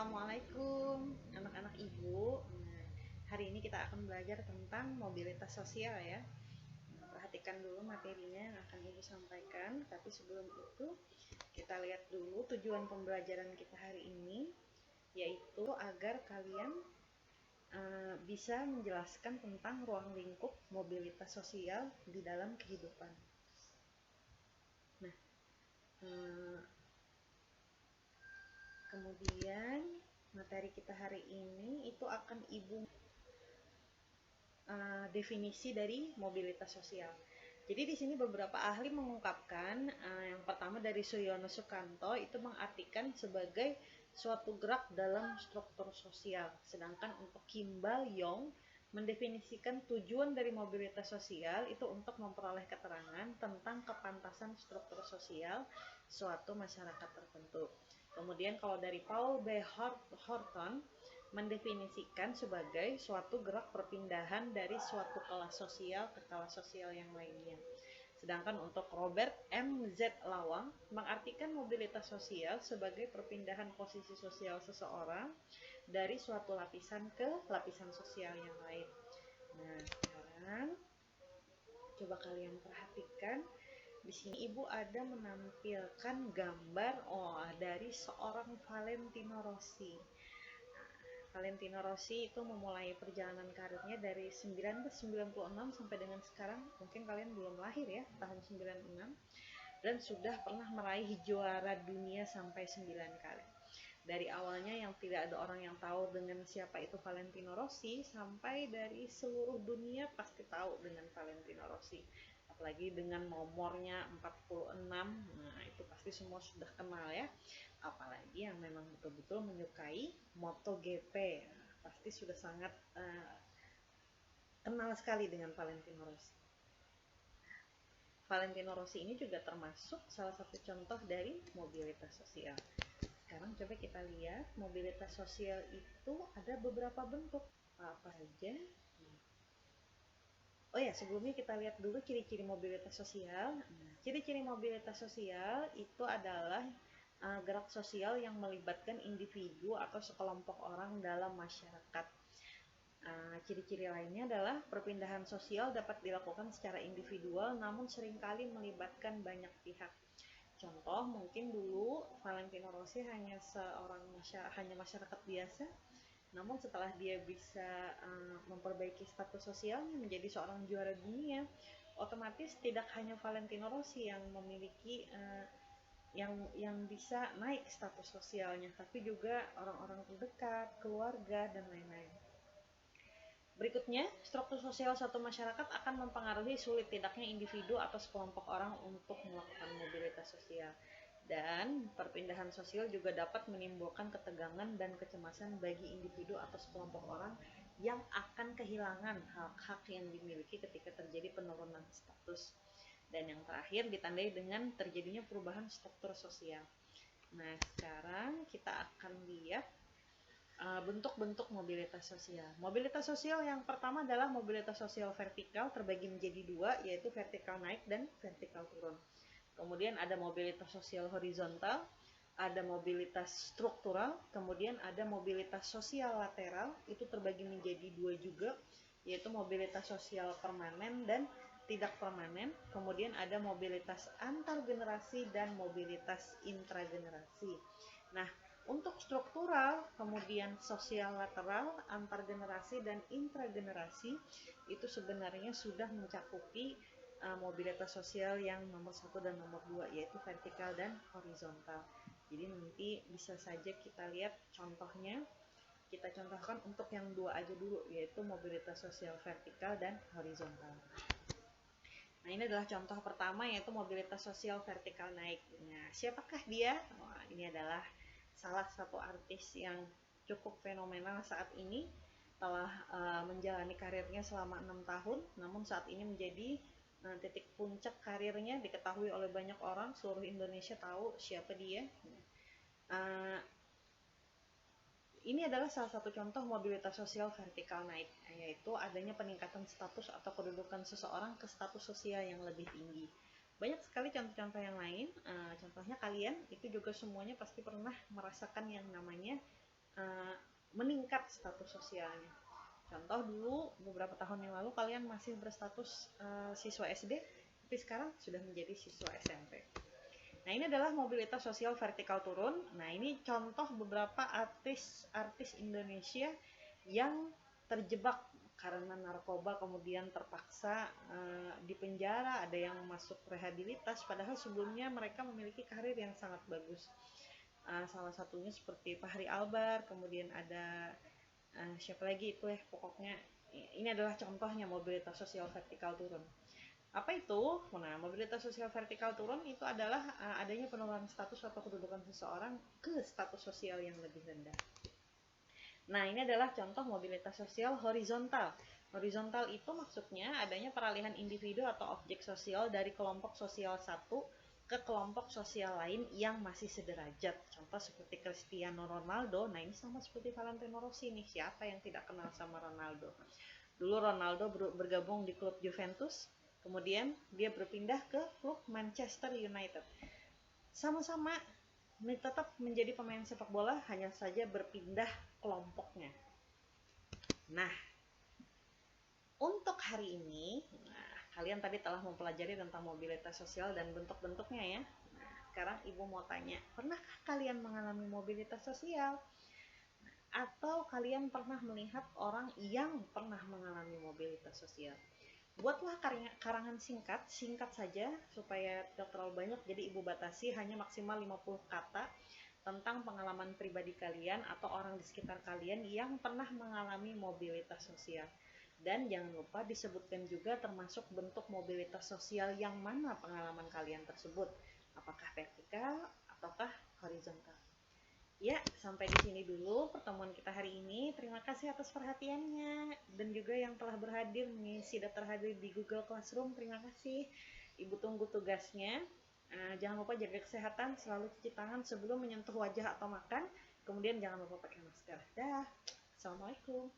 Assalamualaikum anak-anak ibu. Nah, hari ini kita akan belajar tentang mobilitas sosial ya. Perhatikan dulu materinya yang akan ibu sampaikan. Tapi sebelum itu kita lihat dulu tujuan pembelajaran kita hari ini, yaitu agar kalian bisa menjelaskan tentang ruang lingkup mobilitas sosial di dalam kehidupan. Nah, kemudian materi kita hari ini itu akan ibu definisi dari mobilitas sosial. Jadi di sini beberapa ahli mengungkapkan, yang pertama dari Suyono Sukanto itu mengartikan sebagai suatu gerak dalam struktur sosial. Sedangkan untuk Kimbal Yong mendefinisikan tujuan dari mobilitas sosial itu untuk memperoleh keterangan tentang kepantasan struktur sosial suatu masyarakat tertentu. Kemudian kalau dari Paul B. Horton mendefinisikan sebagai suatu gerak perpindahan dari suatu kelas sosial ke kelas sosial yang lainnya. Sedangkan untuk Robert M. Z. Lawang mengartikan mobilitas sosial sebagai perpindahan posisi sosial seseorang dari suatu lapisan ke lapisan sosial yang lain. Nah, sekarang coba kalian perhatikan. Di sini ibu ada menampilkan gambar dari seorang Valentino Rossi. Valentino Rossi itu memulai perjalanan karirnya dari 1996 sampai dengan sekarang. Mungkin kalian belum lahir ya, tahun 96. Dan sudah pernah meraih juara dunia sampai 9 kali. Dari awalnya yang tidak ada orang yang tahu dengan siapa itu Valentino Rossi, sampai dari seluruh dunia pasti tahu dengan Valentino Rossi. Apalagi dengan nomornya 46, nah itu pasti semua sudah kenal ya. Apalagi yang memang betul-betul menyukai MotoGP, pasti sudah sangat kenal sekali dengan Valentino Rossi. Valentino Rossi ini juga termasuk salah satu contoh dari mobilitas sosial. Sekarang coba kita lihat mobilitas sosial itu ada beberapa bentuk. Apa saja? Oh ya, sebelumnya kita lihat dulu ciri-ciri mobilitas sosial. Ciri-ciri mobilitas sosial itu adalah gerak sosial yang melibatkan individu atau sekelompok orang dalam masyarakat. Ciri-ciri lainnya adalah perpindahan sosial dapat dilakukan secara individual namun seringkali melibatkan banyak pihak. Contoh, mungkin dulu Valentino Rossi hanya masyarakat biasa, namun setelah dia bisa memperbaiki status sosialnya menjadi seorang juara dunia, otomatis tidak hanya Valentino Rossi yang memiliki yang bisa naik status sosialnya, tapi juga orang-orang terdekat, keluarga, dan lain-lain. Berikutnya, struktur sosial suatu masyarakat akan mempengaruhi sulit tidaknya individu atau sekelompok orang untuk melakukan mobilitas sosial. Dan perpindahan sosial juga dapat menimbulkan ketegangan dan kecemasan bagi individu atau sekelompok orang yang akan kehilangan hak-hak yang dimiliki ketika terjadi penurunan status. Dan yang terakhir ditandai dengan terjadinya perubahan struktur sosial. Nah, sekarang kita akan lihat bentuk-bentuk mobilitas sosial. Mobilitas sosial yang pertama adalah mobilitas sosial vertikal, terbagi menjadi dua, yaitu vertikal naik dan vertikal turun. Kemudian ada mobilitas sosial horizontal, ada mobilitas struktural, kemudian ada mobilitas sosial lateral, itu terbagi menjadi dua juga, yaitu mobilitas sosial permanen dan tidak permanen. Kemudian ada mobilitas antar generasi dan mobilitas intragenerasi. Nah, untuk struktural, kemudian sosial lateral, antar generasi dan intragenerasi itu sebenarnya sudah mencakupi mobilitas sosial yang nomor 1 dan nomor 2, yaitu vertikal dan horizontal. Jadi nanti bisa saja kita lihat contohnya. Kita contohkan untuk yang dua aja dulu, yaitu mobilitas sosial vertikal dan horizontal. Nah, ini adalah contoh pertama, yaitu mobilitas sosial vertikal naik. Nah, siapakah dia? Ini adalah salah satu artis yang cukup fenomenal saat ini. Telah menjalani karirnya selama 6 tahun, namun saat ini menjadi titik puncak karirnya, diketahui oleh banyak orang, seluruh Indonesia tahu siapa dia. Ini adalah salah satu contoh mobilitas sosial vertikal naik, yaitu adanya peningkatan status atau kedudukan seseorang ke status sosial yang lebih tinggi. Banyak sekali contoh-contoh yang lain, contohnya kalian itu juga semuanya pasti pernah merasakan yang namanya meningkat status sosialnya. Contoh dulu beberapa tahun yang lalu kalian masih berstatus siswa SD, tapi sekarang sudah menjadi siswa SMP. Nah, ini adalah mobilitas sosial vertikal turun. Nah, ini contoh beberapa artis Indonesia yang terjebak karena narkoba, kemudian terpaksa di penjara, ada yang masuk rehabilitas, padahal sebelumnya mereka memiliki karir yang sangat bagus. Salah satunya seperti Fachri Albar, kemudian ada siapa lagi itu pokoknya ini adalah contohnya mobilitas sosial vertikal turun. Apa itu? Nah, mobilitas sosial vertikal turun itu adalah adanya penurunan status atau kedudukan seseorang ke status sosial yang lebih rendah. Nah, ini adalah contoh mobilitas sosial horizontal. Horizontal itu maksudnya adanya peralihan individu atau objek sosial dari kelompok sosial satu ke kelompok sosial lain yang masih sederajat. Contoh seperti Cristiano Ronaldo. Nah, ini sama seperti Valentino Rossi nih. Siapa yang tidak kenal sama Ronaldo? Dulu Ronaldo bergabung di klub Juventus, kemudian dia berpindah ke klub Manchester United. Sama-sama tetap menjadi pemain sepak bola, hanya saja berpindah kelompoknya. Nah, untuk hari ini, kalian tadi telah mempelajari tentang mobilitas sosial dan bentuk-bentuknya ya. Nah, sekarang Ibu mau tanya, pernahkah kalian mengalami mobilitas sosial? Atau kalian pernah melihat orang yang pernah mengalami mobilitas sosial? Buatlah karangan singkat saja supaya tidak terlalu banyak, jadi Ibu batasi hanya maksimal 50 kata tentang pengalaman pribadi kalian atau orang di sekitar kalian yang pernah mengalami mobilitas sosial. Dan jangan lupa disebutkan juga termasuk bentuk mobilitas sosial yang mana pengalaman kalian tersebut, apakah vertikal ataukah horizontal. Ya, sampai di sini dulu pertemuan kita hari ini. Terima kasih atas perhatiannya dan juga yang telah berhadir mengisi daftar hadir di Google Classroom. Terima kasih. Ibu tunggu tugasnya. Jangan lupa jaga kesehatan, selalu cuci tangan sebelum menyentuh wajah atau makan. Kemudian jangan lupa pakai masker. Dah. Assalamualaikum.